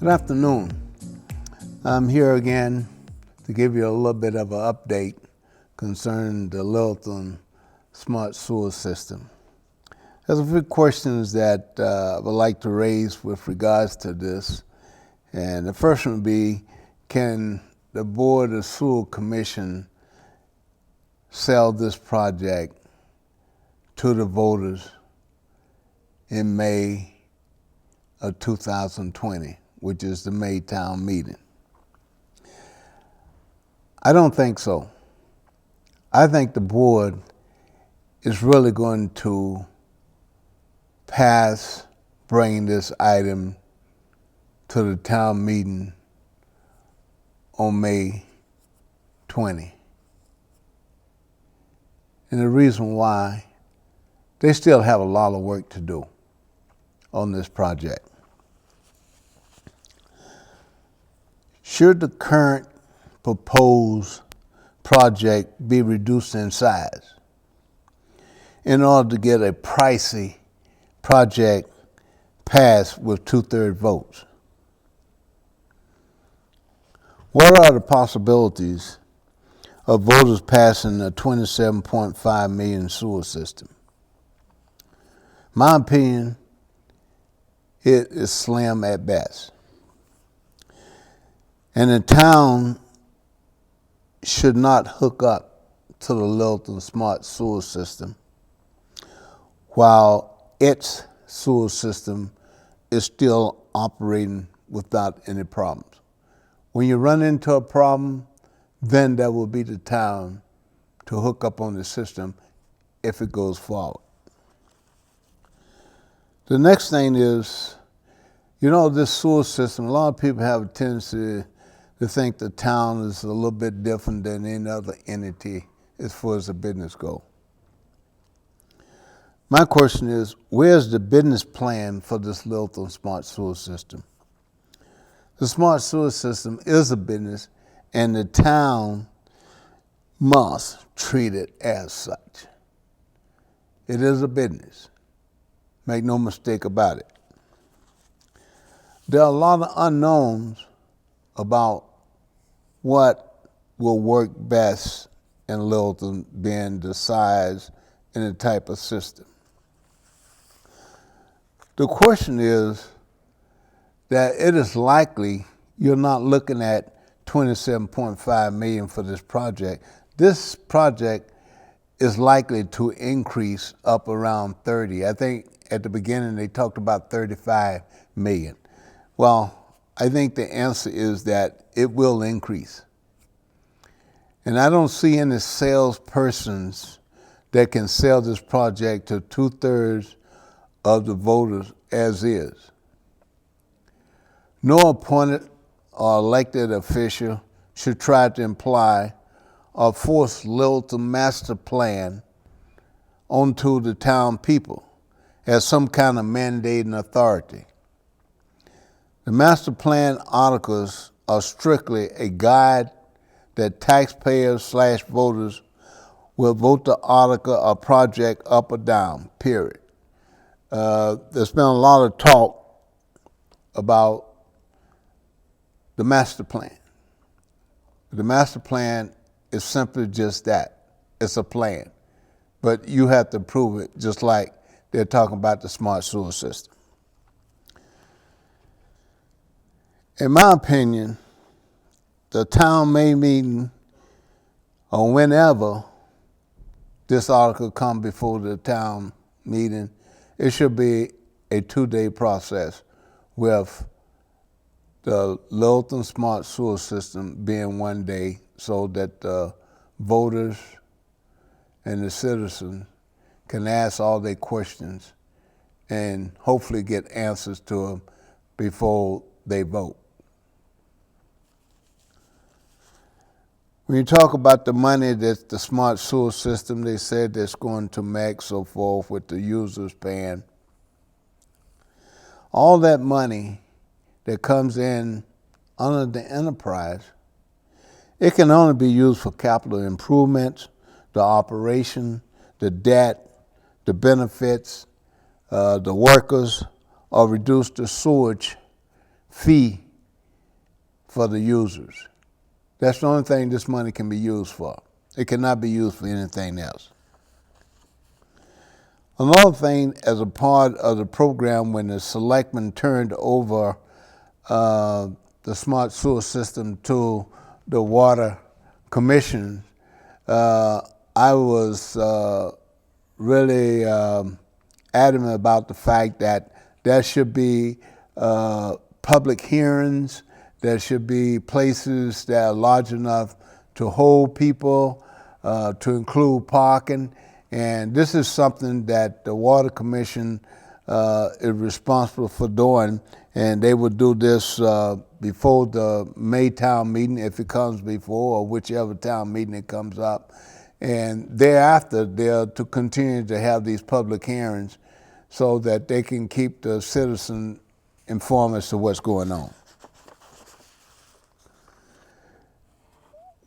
Good afternoon. I'm here again to give you a little bit of an update concerning the Littleton Smart Sewer system. There's a few questions that I would like to raise with regards to this. And the first one would be, can the Board of Sewer Commission sell this project to the voters in May of 2020, which is the May town meeting? I don't think so. I think the board is really going to pass bringing this item to the town meeting on May 20. And the reason why, they still have a lot of work to do on this project. Should the current proposed project be reduced in size in order to get a pricey project passed with 2/3 votes? What are the possibilities of voters passing a $27.5 million sewer system? My opinion, it is slim at best. And the town should not hook up to the Littleton Smart Sewer system while its sewer system is still operating without any problems. When you run into a problem, then that will be the time to hook up on the system if it goes forward. The next thing is, this sewer system, a lot of people have a tendency to think the town is a little bit different than any other entity as far as the business goes. My question is, where's the business plan for this Littleton Smart Sewer system? The smart sewer system is a business, and the town must treat it as such. It is a business. Make no mistake about it. There are a lot of unknowns about what will work best in Littleton, being the size and the type of system. The question is that it is likely you're not looking at $27.5 million for this project. This project is likely to increase up around 30. I think at the beginning they talked about 35 million. Well, I think the answer is that it will increase. And I don't see any salespersons that can sell this project to 2/3 of the voters as is. No appointed or elected official should try to imply or force Littleton master plan onto the town people as some kind of mandating authority. The master plan articles are strictly a guide that taxpayers/voters will vote the article or project up or down, period. There's been a lot of talk about the master plan. The master plan is simply just that. It's a plan. But you have to prove it, just like they're talking about the smart sewer system. In my opinion, the town May meeting, or whenever this article comes before the town meeting, it should be a 2-day process with the Littleton Smart Sewer system being 1 day, so that the voters and the citizens can ask all their questions and hopefully get answers to them before they vote. When you talk about the money that the smart sewer system, they said that's going to make, so forth, with the users paying, all that money that comes in under the enterprise, it can only be used for capital improvements, the operation, the debt, the benefits, the workers, or reduce the sewage fee for the users. That's the only thing this money can be used for. It cannot be used for anything else. Another thing, as a part of the program, when the selectmen turned over the smart sewer system to the water commission, I was really adamant about the fact that there should be public hearings, there should be places that are large enough to hold people, to include parking. And this is something that the Water Commission is responsible for doing, and they would do this before the May town meeting, if it comes before, or whichever town meeting it comes up. And thereafter, they're to continue to have these public hearings so that they can keep the citizen informed as to what's going on.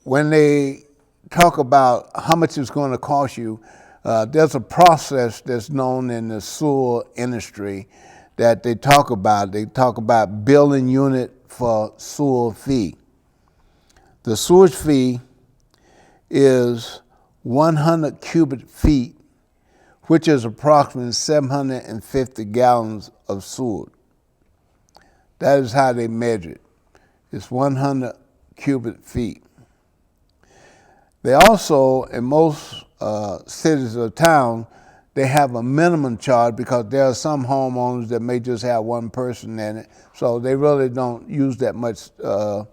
When they talk about how much it's going to cost you, there's a process that's known in the sewer industry that they talk about. They talk about billing unit for sewer fee. The sewage fee is 100 cubic feet, which is approximately 750 gallons of sewer. That is how they measure it. It's 100 cubic feet. They also, in most cities or towns, they have a minimum charge because there are some homeowners that may just have one person in it, so they really don't use that much or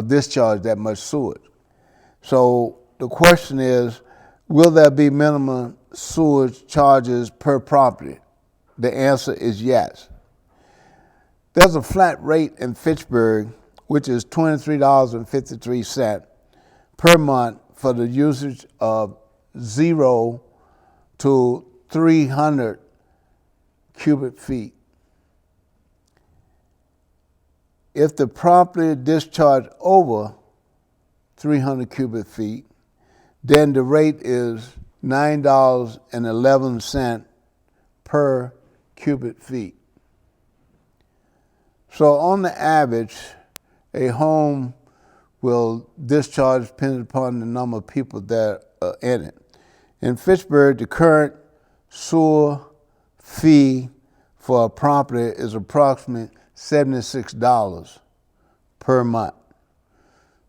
discharge that much sewage. So the question is, will there be minimum sewage charges per property? The answer is yes. There's a flat rate in Fitchburg, which is $23.53 per month for the usage of 0 to 300 cubic feet. If the property discharged over 300 cubic feet, then the rate is $9.11 per cubic feet. So on the average, a home will discharge depending upon the number of people that are in it. In Fitchburg, the current sewer fee for a property is approximately $76 per month.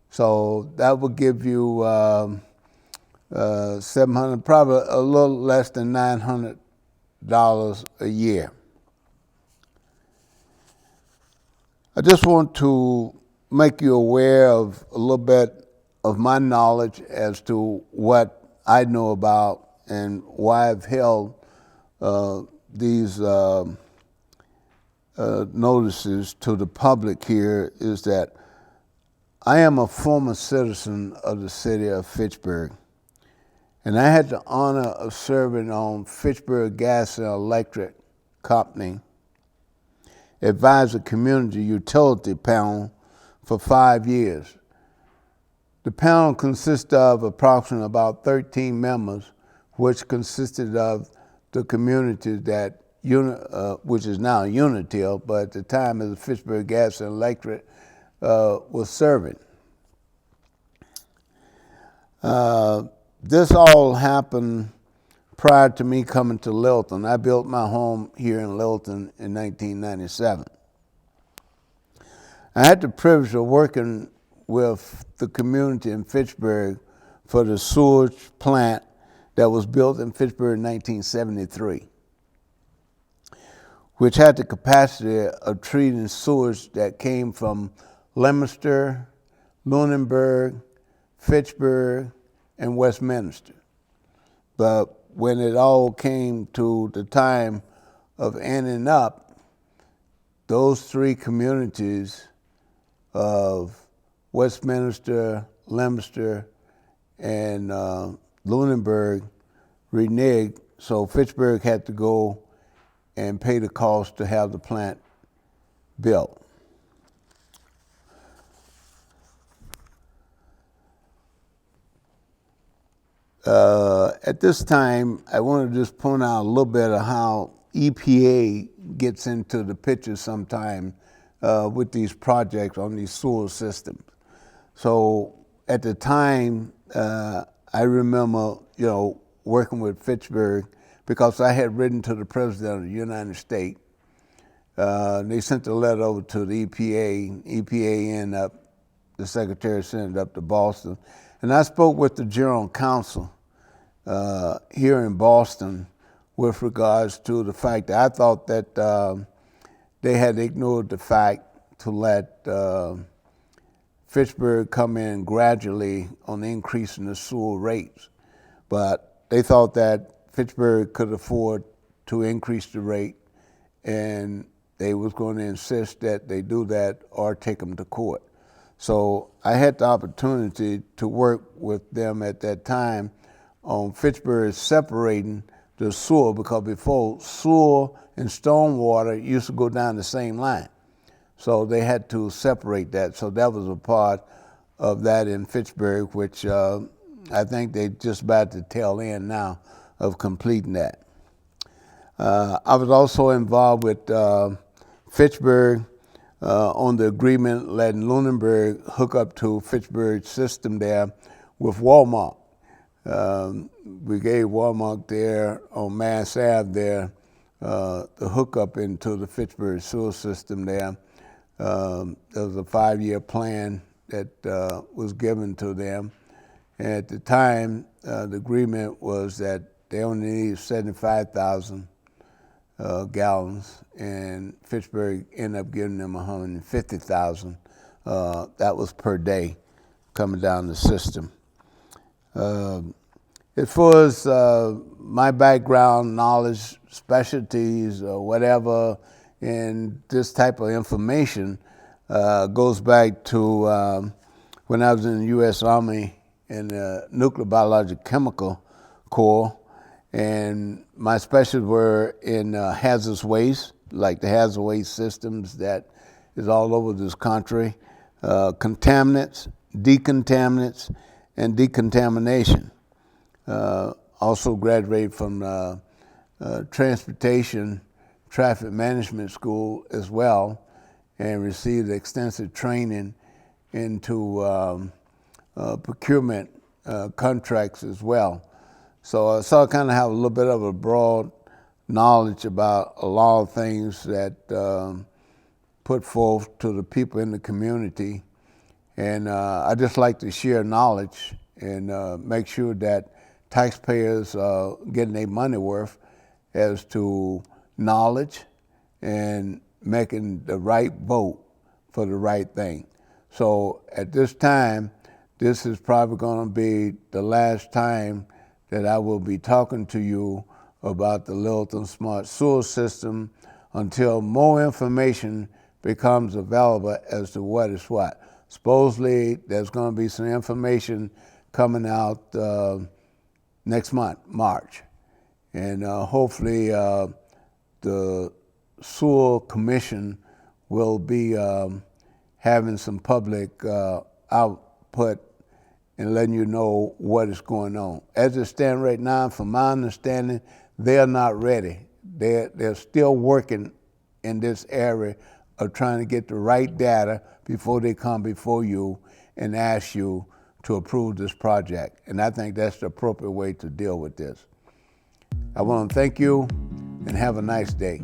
So that would give you 700, probably a little less than $900 a year. I just want to make you aware of a little bit of my knowledge as to what I know about and why I've held these notices to the public here is that I am a former citizen of the city of Fitchburg, and I had the honor of serving on Fitchburg Gas and Electric Company Advisor Community Utility Panel for 5 years. The panel consists of approximately about 13 members, which consisted of the community that, which is now Unitil, but at the time as the Fitchburg Gas and Electric was serving. This all happened prior to me coming to Littleton. I built my home here in Littleton in 1997. I had the privilege of working with the community in Fitchburg for the sewage plant that was built in Fitchburg in 1973, which had the capacity of treating sewage that came from Leominster, Lunenburg, Fitchburg, and Westminster. But when it all came to the time of ending up, those three communities of Westminster, Leominster, and Lunenburg reneged, so Fitchburg had to go and pay the cost to have the plant built. At this time, I want to just point out a little bit of how EPA gets into the picture sometime with these projects on these sewer systems. So at the time, I remember, working with Fitchburg because I had written to the President of the United States. They sent a letter over to the EPA. EPA ended up, the Secretary sent it up to Boston. And I spoke with the General Counsel here in Boston with regards to the fact that I thought that they had ignored the fact to let Fitchburg come in gradually on increasing the sewer rates. But they thought that Fitchburg could afford to increase the rate, and they was going to insist that they do that or take them to court. So I had the opportunity to work with them at that time on Fitchburg separating the sewer, because before, sewer and stormwater used to go down the same line. So they had to separate that. So that was a part of that in Fitchburg, which I think they're just about to tail end now of completing that. I was also involved with Fitchburg on the agreement letting Lunenburg hook up to Fitchburg's system there with Walmart. We gave Walmart there on Mass Ave there the hookup into the Fitchburg sewer system there. There was a 5-year plan that was given to them. And at the time, the agreement was that they only needed 75,000 gallons, and Fitchburg ended up giving them 150,000. That was per day coming down the system. As far as my background, knowledge, specialties, or whatever, in this type of information goes back to when I was in the U.S. Army in the Nuclear Biological Chemical Corps, and my specialties were in hazardous waste, like the hazardous waste systems that is all over this country, contaminants, decontaminants, and decontamination. Also graduated from transportation traffic management school as well, and received extensive training into procurement contracts as well. So I kind of have a little bit of a broad knowledge about a lot of things that put forth to the people in the community. And I just like to share knowledge and make sure that taxpayers are getting their money worth as to knowledge and making the right vote for the right thing. So at this time, this is probably going to be the last time that I will be talking to you about the Littleton Smart Sewer System until more information becomes available as to what is what. Supposedly, there's going to be some information coming out next month, March. And hopefully the Sewer Commission will be having some public output and letting you know what is going on. As it stands right now, from my understanding, they're not ready. They're still working in this area of trying to get the right data before they come before you and ask you to approve this project. And I think that's the appropriate way to deal with this. I want to thank you and have a nice day.